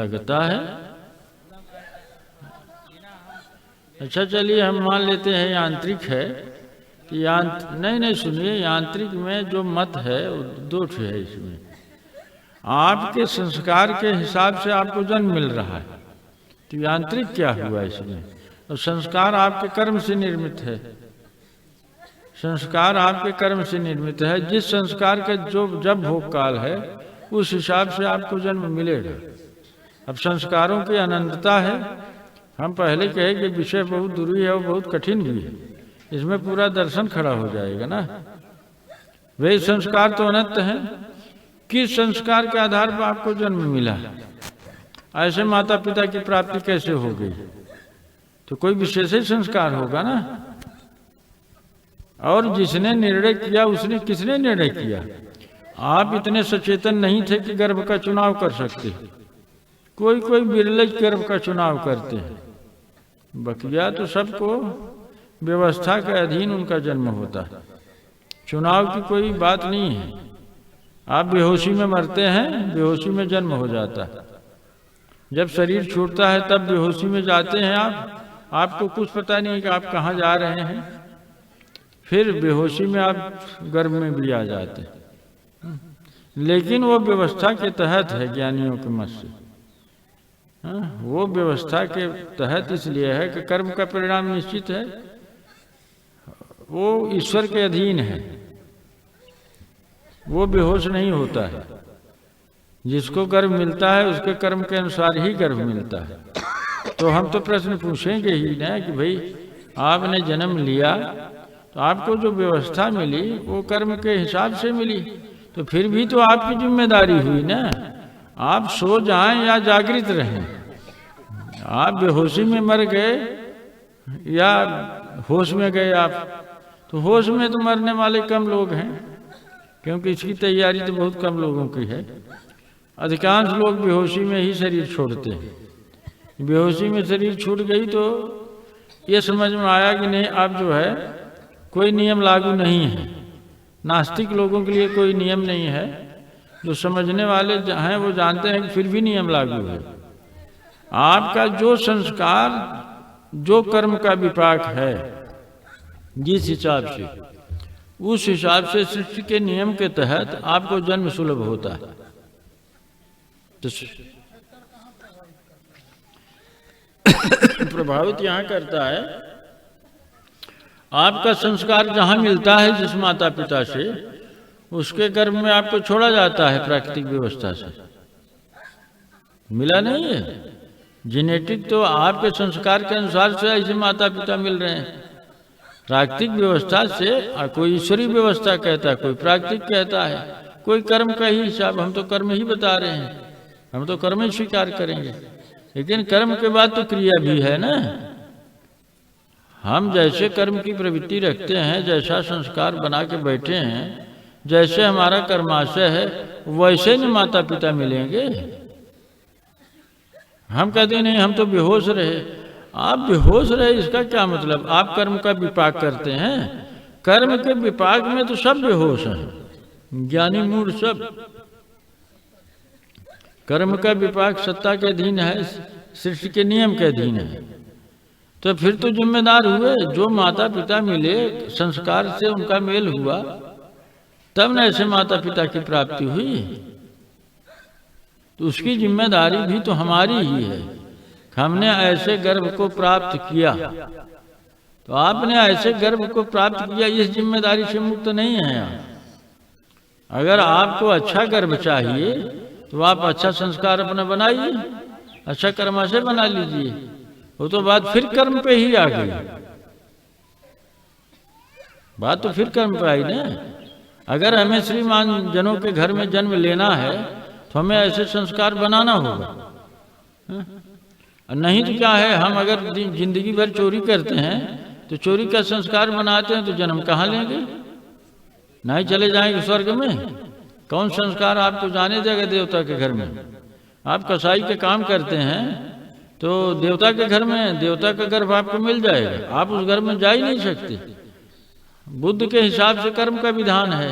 लगता है। अच्छा चलिए हम मान लेते हैं यांत्रिक है कि नहीं सुनिए, यांत्रिक में जो मत है वो दो ठे है। इसमें आपके संस्कार के हिसाब से आपको जन्म मिल रहा है, तो यांत्रिक क्या हुआ इसमें? और संस्कार आपके कर्म से निर्मित है। संस्कार आपके कर्म से निर्मित है। जिस संस्कार के जो जब भोग काल है उस हिसाब से आपको जन्म मिलेगा। अब संस्कारों की अनंतता है। हम पहले कहे कि विषय बहुत दूरी है और बहुत कठिन भी है, इसमें पूरा दर्शन खड़ा हो जाएगा ना। वे संस्कार तो अनंत हैं। किस संस्कार के आधार पर आपको जन्म मिला? ऐसे माता पिता की प्राप्ति कैसे हो गई? तो कोई विशेष ही संस्कार होगा ना। और जिसने निर्णय किया उसने किसने निर्णय किया? आप इतने सचेतन नहीं थे कि गर्भ का चुनाव कर सकते। कोई कोई बिरले गर्भ का चुनाव करते हैं, बकिया तो सबको व्यवस्था के अधीन उनका जन्म होता है। चुनाव की कोई बात नहीं है। आप बेहोशी में मरते हैं, बेहोशी में जन्म हो जाता है। जब शरीर छूटता है तब बेहोशी में जाते हैं आप, आपको कुछ पता नहीं कि आप कहाँ जा रहे हैं। फिर बेहोशी में आप गर्भ में भी आ जाते हैं, लेकिन वो व्यवस्था के तहत है, ज्ञानियों के मत से। वो व्यवस्था के तहत इसलिए है कि कर्म का परिणाम निश्चित है, वो ईश्वर के अधीन है, वो बेहोश नहीं होता है। जिसको गर्भ मिलता है उसके कर्म के अनुसार ही गर्भ मिलता है। तो हम तो प्रश्न पूछेंगे ही ना कि भाई आपने जन्म लिया तो आपको जो व्यवस्था मिली वो कर्म के हिसाब से मिली, तो फिर भी तो आपकी जिम्मेदारी हुई ना। आप सो जाएं या जागृत रहें, आप बेहोशी में मर गए या होश में गए आप, तो होश में तो मरने वाले कम लोग हैं, क्योंकि इसकी तैयारी तो बहुत कम लोगों की है। अधिकांश लोग बेहोशी में ही शरीर छोड़ते हैं। बेहोशी में शरीर छूट गई तो ये समझ में आया कि नहीं अब जो है कोई नियम लागू नहीं है। नास्तिक लोगों के लिए कोई नियम नहीं है। जो समझने वाले हैं वो जानते हैं कि फिर भी नियम लागू है। आपका जो संस्कार, जो कर्म का विपाक है, जिस हिसाब से, उस हिसाब से सृष्टि के नियम के तहत आपको जन्म सुलभ होता है। तो प्रभावित यहाँ करता है आपका संस्कार जहाँ मिलता है जिस माता पिता से, उसके गर्भ में आपको छोड़ा जाता है प्राकृतिक व्यवस्था से। मिला नहीं है। जेनेटिक तो आपके संस्कार के अनुसार से ऐसे माता पिता मिल रहे हैं। प्राकृतिक व्यवस्था से कोई ईश्वरीय व्यवस्था कहता है, कोई प्राकृतिक कहता है, कोई कर्म का ही हिसाब। हम तो कर्म ही बता रहे हैं, हम तो कर्म ही स्वीकार करेंगे। लेकिन कर्म के बाद तो क्रिया भी है ना। हम जैसे कर्म की प्रवृत्ति रखते हैं, जैसा संस्कार बना के बैठे हैं, जैसे हमारा कर्माशय है, वैसे न माता पिता मिलेंगे। हम कहते नहीं हम तो बेहोश रहे। आप बेहोश रहे इसका क्या मतलब? आप कर्म का विपाक करते हैं। कर्म के विपाक में तो सब बेहोश हैं, ज्ञानी मूढ़ सब। कर्म का विपाक सत्ता के अधीन है, सृष्टि के नियम के अधीन है। तो फिर तो जिम्मेदार हुए। जो माता पिता मिले, संस्कार से उनका मेल हुआ, तब न ऐसे माता पिता की प्राप्ति हुई। तो उसकी जिम्मेदारी भी तो हमारी ही है। हमने ऐसे गर्भ को प्राप्त किया, तो आपने ऐसे गर्भ को प्राप्त किया, इस जिम्मेदारी से मुक्त नहीं है आप। अगर आपको अच्छा गर्भ चाहिए तो आप अच्छा संस्कार अपना बनाइए, अच्छा कर्माशय बना लीजिए। वो तो बात फिर कर्म पे ही आ गई। बात तो फिर कर्म पे आई ना। अगर हमें श्रीमान जनों के घर में जन्म लेना है तो हमें ऐसे संस्कार बनाना होगा। नहीं तो क्या है, हम अगर जिंदगी भर चोरी करते हैं तो चोरी का संस्कार बनाते हैं तो जन्म कहाँ लेंगे? नहीं चले जाएंगे स्वर्ग में? कौन संस्कार आपको जाने देगा देवता के घर में? आप कसाई के काम करते हैं तो देवता के घर में देवता का गर्भ आपको मिल जाएगा। आप उस घर में जा ही नहीं सकते। बुद्ध के हिसाब से कर्म का विधान है,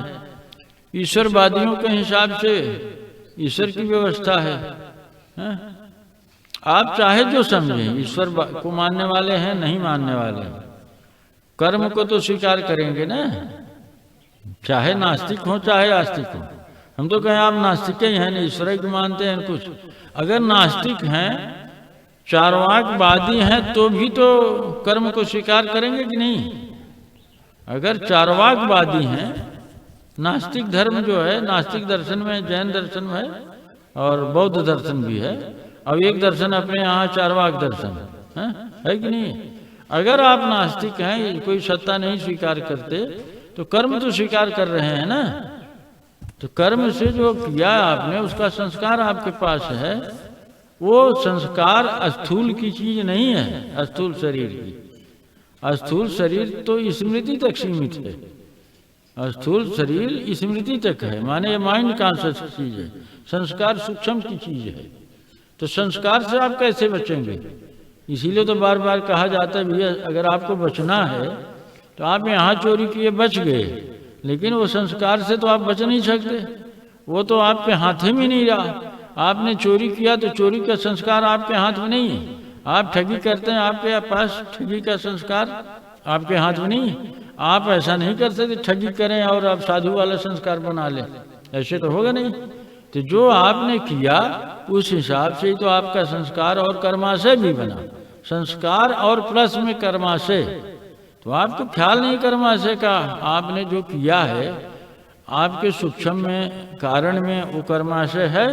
ईश्वरवादियों के हिसाब से ईश्वर की व्यवस्था है। आप चाहे जो समझें, ईश्वर को मानने वाले हैं नहीं मानने वाले हैं, कर्म को तो स्वीकार करेंगे ना, चाहे नास्तिक हो चाहे आस्तिक हो। हम तो कहें आप नास्तिक ही हैं, ईश्वर को मानते हैं कुछ। अगर नास्तिक हैं, चार्वाकवादी हैं, तो भी तो कर्म को स्वीकार करेंगे कि नहीं? अगर चार्वाकवादी हैं, नास्तिक धर्म जो है, नास्तिक दर्शन में, जैन दर्शन में है और बौद्ध दर्शन भी है, अब एक दर्शन अपने यहाँ चार्वाक दर्शन है कि नहीं? अगर आप नास्तिक हैं, कोई सत्ता नहीं स्वीकार करते, तो कर्म तो स्वीकार कर रहे हैं ना। तो कर्म से जो किया आपने, उसका संस्कार आपके पास है। वो संस्कार स्थूल की चीज नहीं है, स्थूल शरीर की। स्थूल शरीर तो स्मृति तक सीमित है, स्थूल शरीर स्मृति तक है, माने ये माइंड कॉन्शियस चीज है। संस्कार सूक्ष्म की चीज है, तो संस्कार से आप कैसे बचेंगे? इसीलिए तो बार बार कहा जाता है, भैया अगर आपको बचना है तो आप यहाँ चोरी किए बच गए, लेकिन वो संस्कार से तो आप बच नहीं सकते, वो तो आपके हाथ में नहीं रहा। आपने चोरी किया तो चोरी का संस्कार आपके हाथ में नहीं है। आप ठगी करते हैं, आपके पास ठगी का संस्कार आपके हाथ में नहीं है। आप ऐसा नहीं कर सकते ठगी करें और आप साधु वाला संस्कार बना लें, ऐसे तो होगा नहीं। तो जो आपने किया उस हिसाब से ही तो आपका संस्कार और कर्माशय भी बना। संस्कार और प्लस में कर्माशय, तो आपको ख्याल नहीं कर्माशय का। आपने जो किया है आपके सूक्ष्म में, कारण में वो कर्माशय है,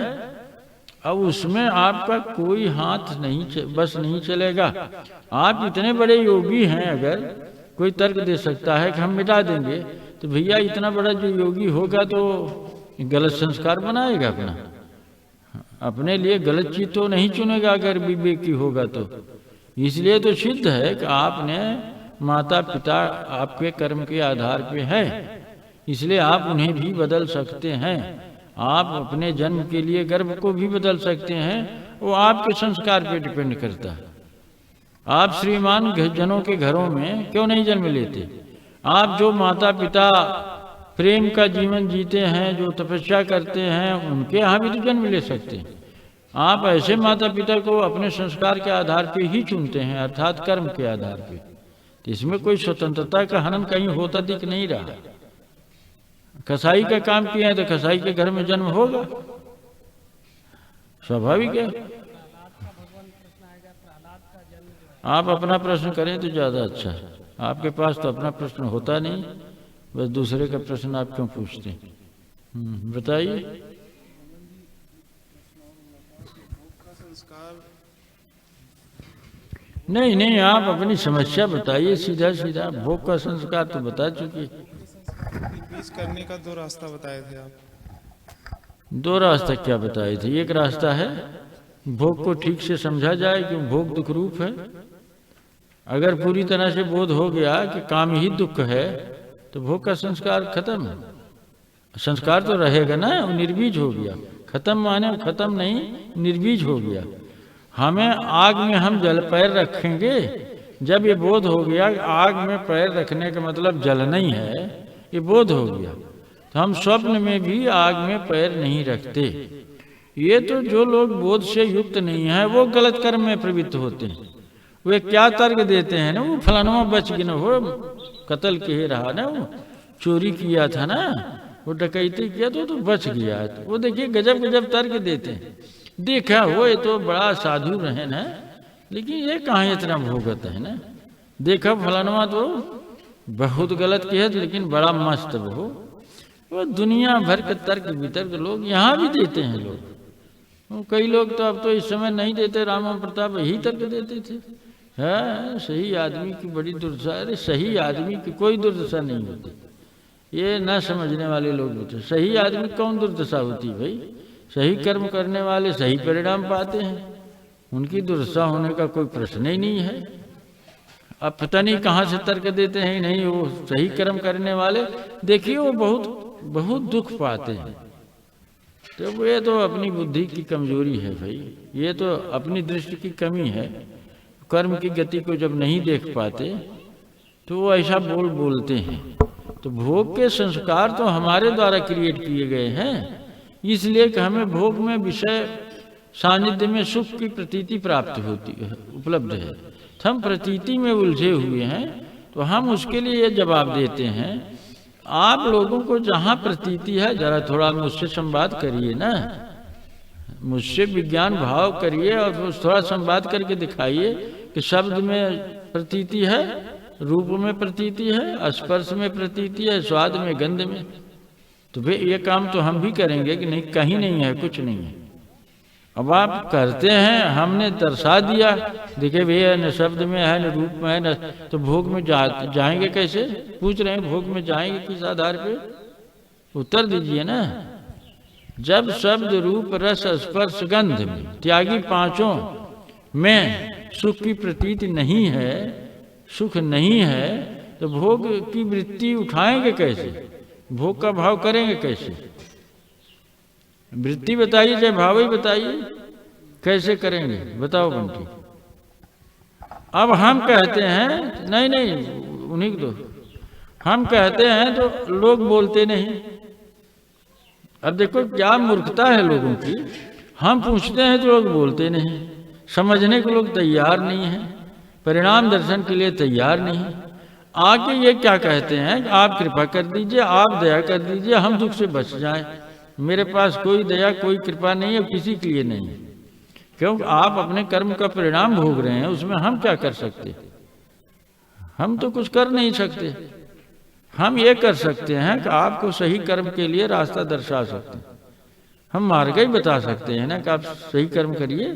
अब उसमें आपका कोई हाथ नहीं, बस नहीं चलेगा। आप इतने बड़े योगी हैं, अगर कोई तर्क दे सकता है कि हम मिटा देंगे, तो भैया इतना बड़ा जो योगी होगा तो गलत संस्कार बनाएगा अपना, अपने लिए गलत चीज तो नहीं चुनेगा अगर विवेकी होगा तो। इसलिए तो सिद्ध है कि आपने माता पिता आपके कर्म के आधार पे है, इसलिए आप उन्हें भी बदल सकते हैं। आप अपने जन्म के लिए गर्भ को भी बदल सकते हैं, वो आपके संस्कार पे डिपेंड करता है। आप श्रीमान जनों के घरों में क्यों नहीं जन्म लेते? आप जो माता पिता प्रेम का जीवन जीते हैं, जो तपस्या करते हैं, उनके यहाँ भी तो जन्म ले सकते हैं। आप ऐसे माता पिता को अपने संस्कार के आधार पे ही चुनते हैं, अर्थात कर्म के आधार पे। तो इसमें कोई स्वतंत्रता का हनन कहीं होता दिख नहीं रहा। कसाई का काम किया है तो कसाई के घर में जन्म होगा, स्वाभाविक है। आप अपना प्रश्न करें तो ज्यादा अच्छा है। आपके पास तो अपना प्रश्न होता नहीं, बस दूसरे का प्रश्न आप क्यों पूछते हैं? बताइए। नहीं नहीं, आप अपनी समस्या बताइए सीधा सीधा। भोग का संस्कार तो बता चुकी। बीज करने का दो रास्ता बताए थे आप। दो रास्ता क्या बताए थे? एक रास्ता है भोग को ठीक से समझा जाए कि भोग दुख रूप है। अगर पूरी तरह से बोध हो गया कि काम ही दुख है तो भोग का संस्कार खत्म। संस्कार तो रहेगा ना, निर्बीज हो गया। खत्म माने खत्म नहीं, निर्बीज हो गया। हमें आग में हम जल पैर रखेंगे, जब ये बोध हो गया आग में पैर रखने का मतलब जलना ही है, ये बोध हो गया, तो हम स्वप्न में भी आग में पैर नहीं रखते। ये तो जो लोग बोध से युक्त नहीं है वो गलत कर्म में प्रवृत्त होते हैं। वे क्या तर्क देते हैं ना, वो फलाना बच गया ना, वो कत्ल के रहा ना, वो चोरी किया था ना, वो डकैती किया तो बच गया। तो वो देखिए गजब गजब तर्क देते हैं। देखा वो ये तो बड़ा साधु रहे ना, लेकिन ये कहाँ इतना भोगत है ना। देखा फलाना तो बहुत गलत किया लेकिन बड़ा मस्त वो दुनिया भर के तर्क वितर्क लोग यहाँ भी देते हैं लोग। कई लोग तो अब तो इस समय नहीं देते, रामा प्रताप यही तर्क देते थे। है सही आदमी की बड़ी दुर्दशा। अरे सही आदमी की कोई दुर्दशा नहीं होती, ये न समझने वाले लोग होते। सही आदमी कौन दुर्दशा होती भाई? सही कर्म करने वाले सही परिणाम पाते हैं, उनकी दुर्दशा होने का कोई प्रश्न ही नहीं है। अब पता नहीं कहाँ से तर्क देते हैं, नहीं वो सही कर्म करने वाले देखिए वो बहुत बहुत दुख पाते हैं। तो ये तो अपनी बुद्धि की कमजोरी है भाई, ये तो अपनी दृष्टि की कमी है। कर्म की गति को जब नहीं देख पाते तो वो ऐसा बोलते हैं। तो भोग के संस्कार तो हमारे द्वारा क्रिएट किए गए हैं, इसलिए कि हमें भोग में विषय सानिध्य में सुख की प्रतीति प्राप्त होती है, उपलब्ध है। तो हम प्रतीति में उलझे हुए हैं, तो हम उसके लिए ये जवाब देते हैं, आप लोगों को जहाँ प्रतीति है, जरा थोड़ा मुझसे संवाद करिए ना, मुझसे विज्ञान भाव करिए और थोड़ा संवाद करके दिखाइए कि शब्द में प्रतीति है, रूप में प्रतीति है, स्पर्श में प्रतीति है, स्वाद में, गंध में। तो भाई ये काम तो हम भी करेंगे कि नहीं, कहीं नहीं है, कुछ नहीं है। अब आप करते हैं, हमने दर्शा दिया, देखिए भैया न शब्द में है, न रूप में है, न तो भोग में जाएंगे कैसे? पूछ रहे हैं भोग में जाएंगे किस आधार पे? उत्तर दीजिए ना। जब शब्द रूप रस स्पर्श गंध में त्यागी पांचों में सुख की प्रतीति नहीं है, सुख नहीं है, तो भोग की वृत्ति उठाएंगे कैसे? भोग का भाव करेंगे कैसे? वृत्ति बताइए, चाहे भाव ही बताइए, कैसे करेंगे बताओ बंटी। अब हम कहते हैं नहीं नहीं उन्हीं को दो, हम कहते हैं तो लोग बोलते नहीं। अब देखो क्या मूर्खता है लोगों की, हम पूछते हैं तो लोग बोलते नहीं, समझने को लोग तैयार नहीं हैं, परिणाम दर्शन के लिए तैयार नहीं। आके ये क्या कहते हैं कि आप कृपा कर दीजिए, आप दया कर दीजिए, हम दुख से बच जाएं। मेरे पास कोई दया कोई कृपा नहीं है, किसी के लिए नहीं है, क्योंकि आप अपने कर्म का परिणाम भोग रहे हैं, उसमें हम क्या कर सकते? हम तो कुछ कर नहीं सकते। हम ये कर सकते हैं कि आपको सही कर्म के लिए रास्ता दर्शा सकते हैं, हम मार्ग ही बता सकते हैं ना कि आप सही कर्म करिए,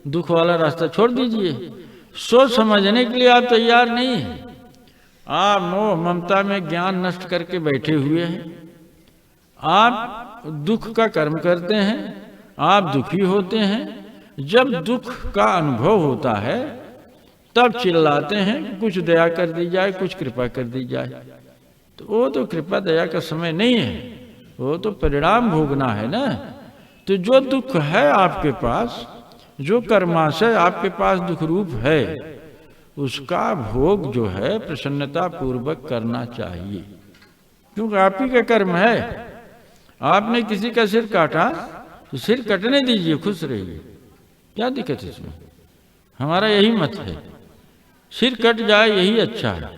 दुख वाला रास्ता छोड़ दीजिए। सोच समझने के लिए आप तैयार नहीं हैं, आप मोह ममता में ज्ञान नष्ट करके बैठे हुए हैं, आप दुख का कर्म करते हैं, आप दुखी होते हैं। जब दुख का अनुभव होता है तब चिल्लाते हैं कि कुछ दया कर दी जाए, कुछ कृपा कर दी जाए। तो वो तो कृपा दया का समय नहीं है, वो तो परिणाम भोगना है ना। तो जो दुख है आपके पास, जो कर्माशय आपके पास दुख रूप है, उसका भोग जो है प्रसन्नता पूर्वक करना चाहिए, क्योंकि आप ही का कर्म है। आपने किसी का सिर काटा तो सिर कटने दीजिए, खुश रहिए, क्या दिक्कत है इसमें? हमारा यही मत है, सिर कट जाए यही अच्छा है,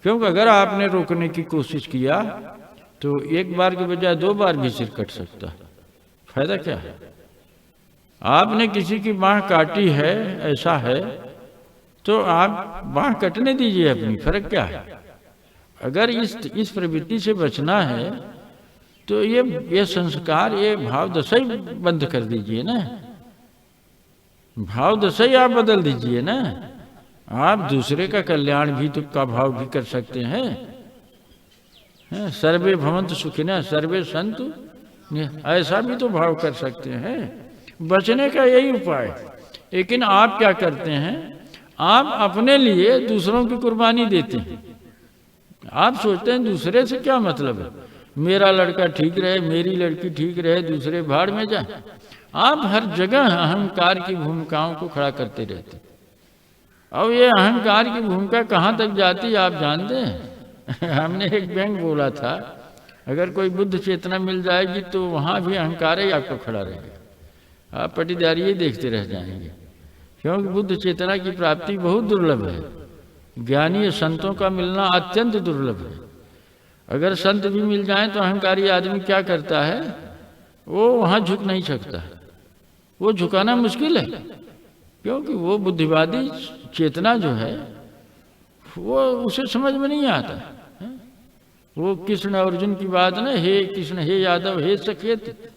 क्योंकि अगर आपने रोकने की कोशिश किया तो एक बार के बजाय 2 बार भी सिर कट सकता है। फायदा क्या है? आपने किसी की बाँह काटी है, ऐसा है, तो आप बाँह कटने दीजिए अपनी, फर्क क्या है? अगर इस प्रवृत्ति से बचना है तो ये संस्कार, ये भाव दशा ही बंद कर दीजिए ना, भाव दशा ही आप बदल दीजिए ना। आप दूसरे का कल्याण भी तो का भाव भी कर सकते हैं। सर्वे भवन्तु सुखिनः सर्वे सन्तु, ऐसा भी तो भाव कर सकते हैं। बचने का यही उपाय। लेकिन आप क्या करते हैं? आप अपने लिए दूसरों की कुर्बानी देते हैं। आप सोचते हैं दूसरे से क्या मतलब है, मेरा लड़का ठीक रहे, मेरी लड़की ठीक रहे, दूसरे भाड़ में जाए। आप हर जगह अहंकार की भूमिकाओं को खड़ा करते रहते। अब ये अहंकार की भूमिका कहाँ तक जाती है आप जानते हैं? हमने एक व्यंग बोला था, अगर कोई बुद्ध चेतना मिल जाएगी तो वहाँ भी अहंकार ही आपको खड़ा रहेगा, आप पटीदारी ही देखते रह जाएंगे, क्योंकि बुद्ध चेतना की प्राप्ति बहुत दुर्लभ है। ज्ञानी संतों का मिलना अत्यंत दुर्लभ है। अगर संत भी मिल जाएं तो अहंकारी आदमी क्या करता है, वो वहाँ झुक नहीं सकता, वो झुकाना मुश्किल है, क्योंकि वो बुद्धिवादी चेतना जो है वो उसे समझ में नहीं आता। वो कृष्ण अर्जुन की बात ना, हे कृष्ण हे यादव हे सखेत,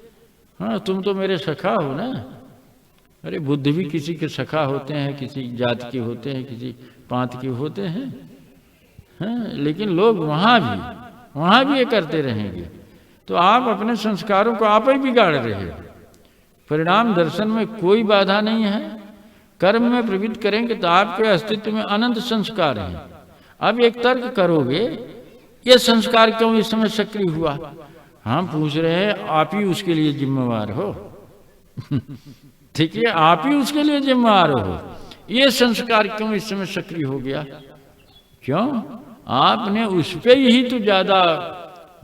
हाँ तुम तो मेरे सखा हो ना। अरे बुद्ध भी किसी के सखा होते हैं, किसी जात के होते हैं, किसी पांत के होते हैं, हाँ, लेकिन लोग वहाँ भी ये करते रहेंगे। तो आप अपने संस्कारों को आप ही बिगाड़ रहे हो। परिणाम दर्शन में कोई बाधा नहीं है। कर्म में प्रवृत्त करेंगे तो आपके अस्तित्व में अनंत संस्कार हैं। अब एक तर्क करोगे, ये संस्कार क्यों इस समय सक्रिय हुआ? हम पूछ रहे हैं, आप ही उसके लिए जिम्मेवार हो। ठीक है, आप ही उसके लिए जिम्मेवार हो। ये संस्कार क्यों इस समय सक्रिय हो गया? क्यों? आपने उस पे ही तो ज्यादा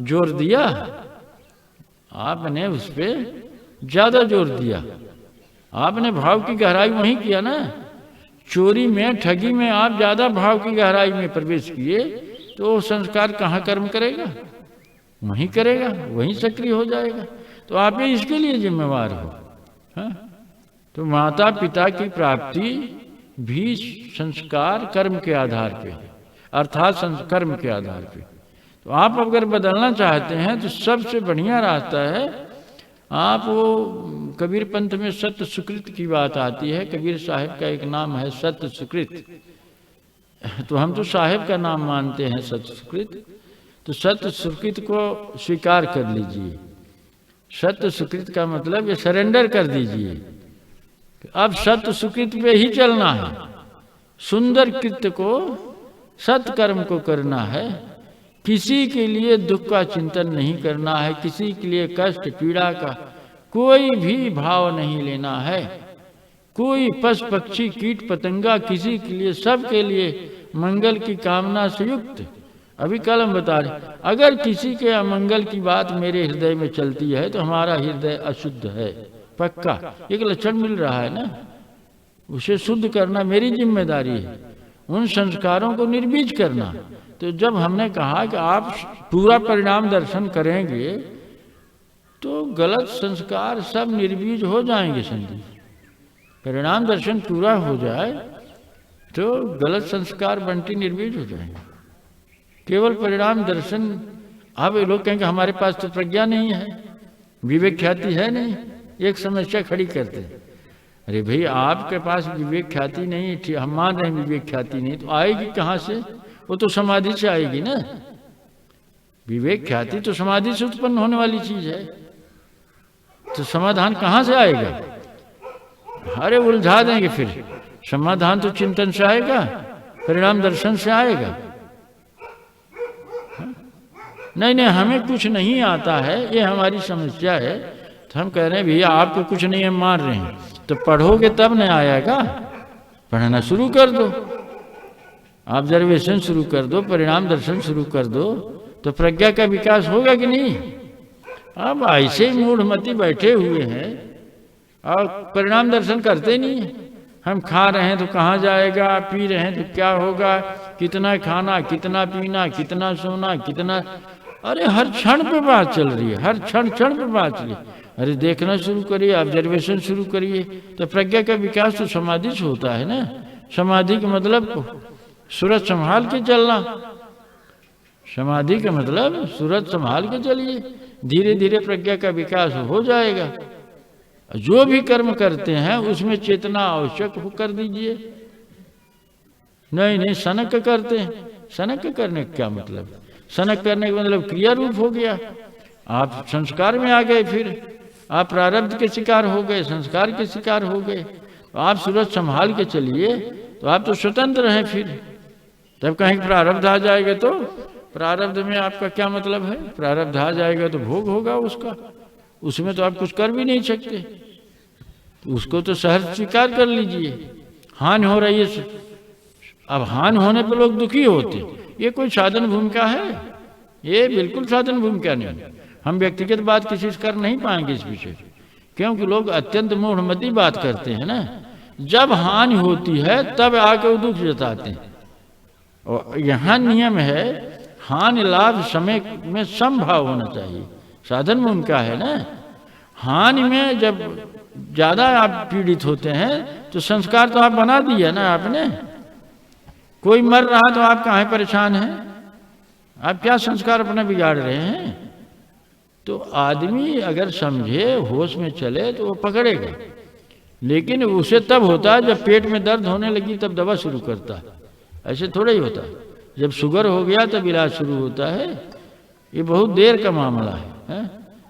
जोर दिया, आपने उस पे ज्यादा जोर दिया। आपने भाव की गहराई वहीं किया ना। चोरी में, ठगी में आप ज़्यादा भाव की गहराई में प्रवेश किए तो संस्कार कहाँ कर्म करेगा? वहीं करेगा, वहीं सक्रिय हो जाएगा। तो आप ही इसके लिए जिम्मेवार हो। हाँ? तो माता पिता की प्राप्ति भी संस्कार कर्म के आधार पे, अर्थात कर्म के आधार पे। तो आप अगर बदलना चाहते हैं तो सबसे बढ़िया रास्ता है, आप वो कबीर पंथ में सत्य सुकृत की बात आती है। कबीर साहब का एक नाम है सत्य सुकृत, तो हम तो साहब का नाम मानते हैं सत्य सुकृत। तो सत्य सुकृत को स्वीकार कर लीजिए। सत्य सुकृत का मतलब ये सरेंडर कर दीजिए। अब सत्य सुकृत पे ही चलना है। सुंदर कृत्य को, सत्कर्म को करना है। किसी के लिए दुख का चिंतन नहीं करना है, किसी के लिए कष्ट पीड़ा का कोई भी भाव नहीं लेना है। कोई पशु पक्षी कीट पतंगा किसी के लिए, सबके लिए मंगल की कामना से युक्त। अभी कल हम बता रहे, अगर किसी के अमंगल की बात मेरे हृदय में चलती है तो हमारा हृदय अशुद्ध है, पक्का। एक लक्षण मिल रहा है ना, उसे शुद्ध करना मेरी जिम्मेदारी है, उन संस्कारों को निर्बीज करना। तो जब हमने कहा कि आप पूरा परिणाम दर्शन करेंगे तो गलत संस्कार सब निर्बीज हो जाएंगे। समझिए, परिणाम दर्शन पूरा हो जाए तो गलत संस्कार बंटी निर्बीज हो जाएंगे। केवल परिणाम दर्शन। अब लोग कहेंगे हमारे पास तो प्रज्ञा नहीं है, विवेक ख्याति है नहीं, एक समस्या खड़ी करते हैं। अरे भाई, आपके पास विवेक ख्याति नहीं, हम मान रहे हैं विवेक ख्याति नहीं, तो आएगी कहाँ से? वो तो समाधि से आएगी ना। विवेक ख्याति तो समाधि से उत्पन्न होने वाली चीज है, तो समाधान कहाँ से आएगा? अरे उलझा देंगे फिर। समाधान तो चिंतन से आएगा, परिणाम दर्शन से आएगा। नहीं नहीं, हमें कुछ नहीं आता है, ये हमारी समस्या है। तो हम कह रहे हैं भैया आपको कुछ नहीं, हम मान रहे हैं, तो पढ़ोगे तब नहीं आएगा। पढ़ना शुरू कर दो, ऑब्जर्वेशन शुरू कर दो, परिणाम दर्शन शुरू कर दो, तो प्रज्ञा का विकास होगा कि नहीं? अब ऐसे ही मूढ़मती बैठे हुए हैं और परिणाम दर्शन करते नहीं। हम खा रहे हैं तो कहाँ जाएगा, पी रहे हैं तो क्या होगा, कितना खाना, कितना पीना, कितना सोना, कितना, अरे हर क्षण पे बात चल रही है, हर क्षण क्षण पे बात चल रही है। अरे देखना शुरू करिए, ऑब्जर्वेशन शुरू करिए, तो प्रज्ञा का विकास तो समाधि से होता है ना। समाधि का मतलब सूरज संभाल के चलना, समाधि का मतलब सूरज संभाल के चलिए, धीरे धीरे प्रज्ञा का विकास हो जाएगा। जो भी कर्म करते हैं उसमें चेतना आवश्यक हो कर दीजिए। नहीं नहीं, सनक करते हैं, सनक करने का क्या मतलब? सनक करने का मतलब क्रिया रूप हो गया, आप संस्कार में आ गए, फिर आप प्रारब्ध के शिकार हो गए, संस्कार के शिकार हो गए। तो आप सूरज संभाल के चलिए तो आप तो स्वतंत्र हैं। फिर तब कहीं प्रारब्ध आ जाएगा तो प्रारब्ध में आपका क्या मतलब है? प्रारब्ध आ जाएगा तो भोग होगा उसका, उसमें तो आप कुछ कर भी नहीं सकते, तो उसको तो सहज स्वीकार कर लीजिए। हानि हो रही है, अब हानि होने पर लोग दुखी होते, ये कोई साधन भूमिका है? ये बिल्कुल साधन भूमिका नहीं। हम व्यक्तिगत बात किसी से कर नहीं पाएंगे इस विषय, क्योंकि लोग अत्यंत मूढ़मती बात करते हैं ना। जब हानि होती है तब आके वो दुख जताते हैं। और यहाँ नियम है, हानि लाभ समय में समभाव होना चाहिए, साधन भूमिका है ना। हानि में जब ज्यादा आप पीड़ित होते हैं तो संस्कार तो आप बना दिया ना आपने। कोई मर रहा तो आप काहे परेशान हैं? आप क्या संस्कार अपना बिगाड़ रहे हैं? तो आदमी अगर समझे, होश में चले तो वो पकड़ेगा, लेकिन उसे तब होता है जब पेट में दर्द होने लगी तब दवा शुरू करता है। ऐसे थोड़ा ही होता है, जब शुगर हो गया तब इलाज शुरू होता है। ये बहुत देर का मामला है।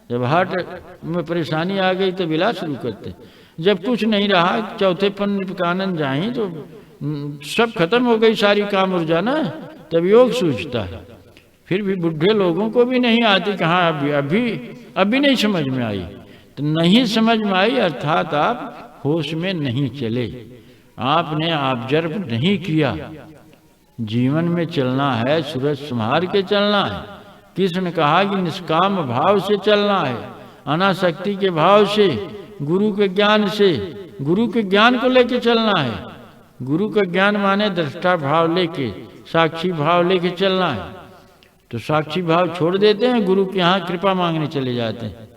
जब हार्ट में परेशानी आ गई तब इलाज शुरू करते। जब कुछ नहीं रहा, चौथे पन्न का आनंद जाए तो सब खत्म हो गई, सारी काम उड़ जाना, तब योग सूझता है। फिर भी बुढ़े लोगों को भी नहीं आती, कहाँ अभी नहीं समझ में आई। तो नहीं समझ में आई अर्थात आप होश में नहीं चले, आपने ऑब्जर्व नहीं किया। जीवन में चलना है, सूरज संभाल के चलना है। किसने कहा कि निष्काम भाव से चलना है, अनासक्ति के भाव से, गुरु के ज्ञान से, गुरु के ज्ञान को लेके चलना है। गुरु का ज्ञान माने दृष्टा भाव लेके, साक्षी भाव लेके चलना है। तो साक्षी भाव छोड़ देते हैं, गुरु के यहाँ कृपा मांगने चले जाते हैं।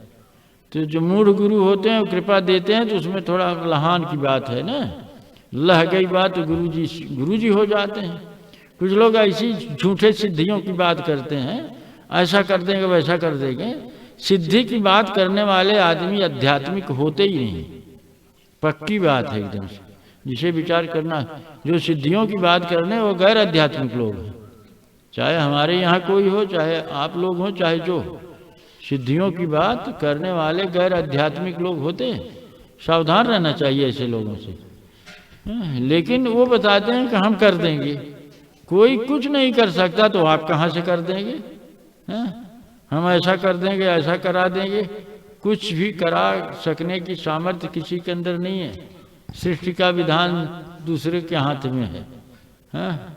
तो जो मूढ़ गुरु होते हैं वो कृपा देते हैं तो उसमें थोड़ा लहान की बात है ना, लह गई बात तो गुरु जी हो जाते हैं। कुछ लोग ऐसी झूठे सिद्धियों की बात करते हैं, ऐसा कर देंगे वैसा कर देंगे। सिद्धि की बात करने वाले आदमी आध्यात्मिक होते ही नहीं, पक्की बात है एकदम से, जिसे विचार करना। जो सिद्धियों की बात करने वो गैर आध्यात्मिक लोग हैं, चाहे हमारे यहाँ कोई हो, चाहे आप लोग हो, चाहे जो सिद्धियों की बात करने वाले गैर आध्यात्मिक लोग होते हैं। सावधान रहना चाहिए ऐसे लोगों से। लेकिन वो बताते हैं कि हम कर देंगे, कोई कुछ नहीं कर सकता तो आप कहाँ से कर देंगे? हम ऐसा कर देंगे, ऐसा करा देंगे, कुछ भी करा सकने की सामर्थ्य किसी के अंदर नहीं है। सृष्टि का विधान दूसरे के हाथ में है,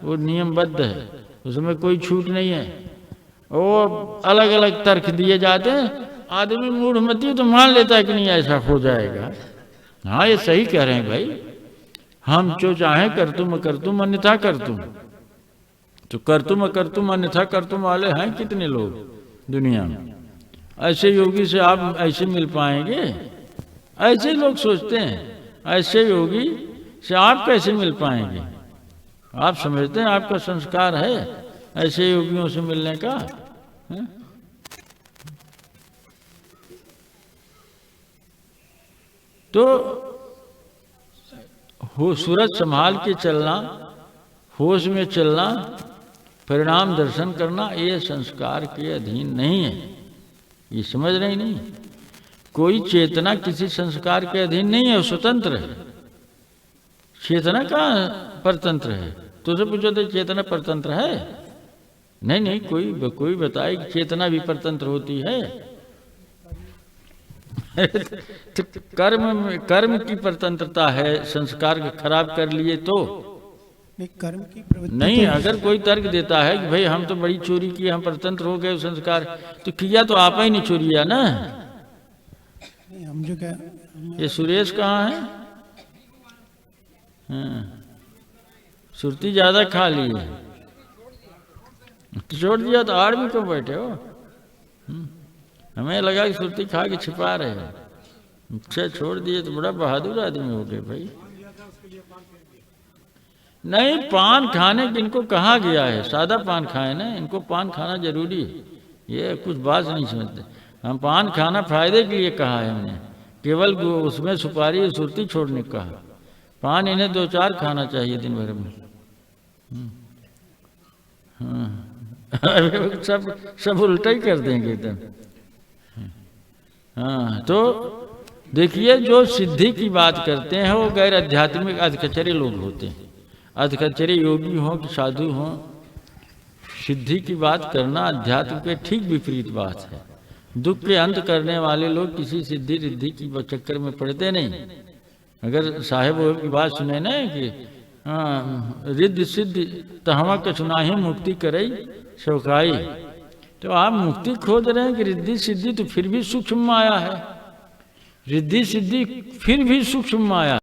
वो नियमबद्ध है, उसमें कोई छूट नहीं है। वो अलग अलग तर्क दिए जाते हैं, आदमी मूढ़मती तो मान लेता है कि नहीं ऐसा हो जाएगा। हाँ ये सही कह रहे हैं भाई, हम जो चाहें कर तुम अन्यथा कर तुम। तो कर तुम अन्यथा कर तुम वाले हैं कितने लोग दुनिया में। ऐसे योगी से आप ऐसे मिल पाएंगे? ऐसे लोग सोचते हैं, ऐसे योगी से आप कैसे मिल पाएंगे? आप समझते हैं आपका संस्कार है ऐसे योगियों से मिलने का? है? तो हो सूरज संभाल के चलना, होश में चलना, परिणाम दर्शन करना, ये संस्कार के अधीन नहीं है। ये समझ रहे नहीं? कोई चेतना किसी संस्कार के अधीन नहीं है, स्वतंत्र है। चेतना कहाँ परतंत्र है? तुझसे पूछो तो चेतना परतंत्र है? नहीं, कोई बताए कि चेतना भी परतंत्र होती है। तो कर्म की परतंत्रता है, संस्कार खराब कर लिए तो कर्म की प्रवृत्ति नहीं। अगर कोई तर्क देता है कि भाई हम तो बड़ी चोरी की, हम परतंत्र हो गए संस्कार, तो किया तो आप ही नहीं चोरी है ना। हम जो क्या, ये सुरेश कहाँ है? सुरती ज्यादा खा ली है, छोड़ दिया तो आड़ भी क्यों बैठे हो? हमें लगा कि सुरती खा के छिपा रहे हो। अच्छा छोड़ दिए तो बड़ा बहादुर आदमी हो गए भाई। नहीं, पान खाने की इनको कहा गया है, सादा पान खाए ना, इनको पान खाना जरूरी है। ये कुछ बात नहीं समझते। हम पान खाना फायदे के लिए कहा है हमने, केवल उसमें सुपारी और सुरती छोड़ने को कहा। पान इन्हें 2-4 खाना चाहिए दिन भर में। सब उल्टा ही कर देंगे एकदम। हाँ, तो देखिए जो सिद्धि की बात करते हैं वो गैर आध्यात्मिक अधकचरे लोग होते हैं। अधकचरे योगी हों कि साधु हों, सिद्धि की बात करना अध्यात्म के ठीक विपरीत बात है। दुख के अंत करने वाले लोग किसी सिद्धि रिद्धि की चक्कर में पड़ते नहीं। अगर साहेब की बात सुने ना कि रिद्धि सिद्धि तो हम कछुना ही मुक्ति करई शौकाई, तो आप मुक्ति खोज रहे हैं कि रिद्धि सिद्धि तो फिर भी सूक्ष्म माया है। रिद्धि सिद्धि फिर भी सूक्ष्म माया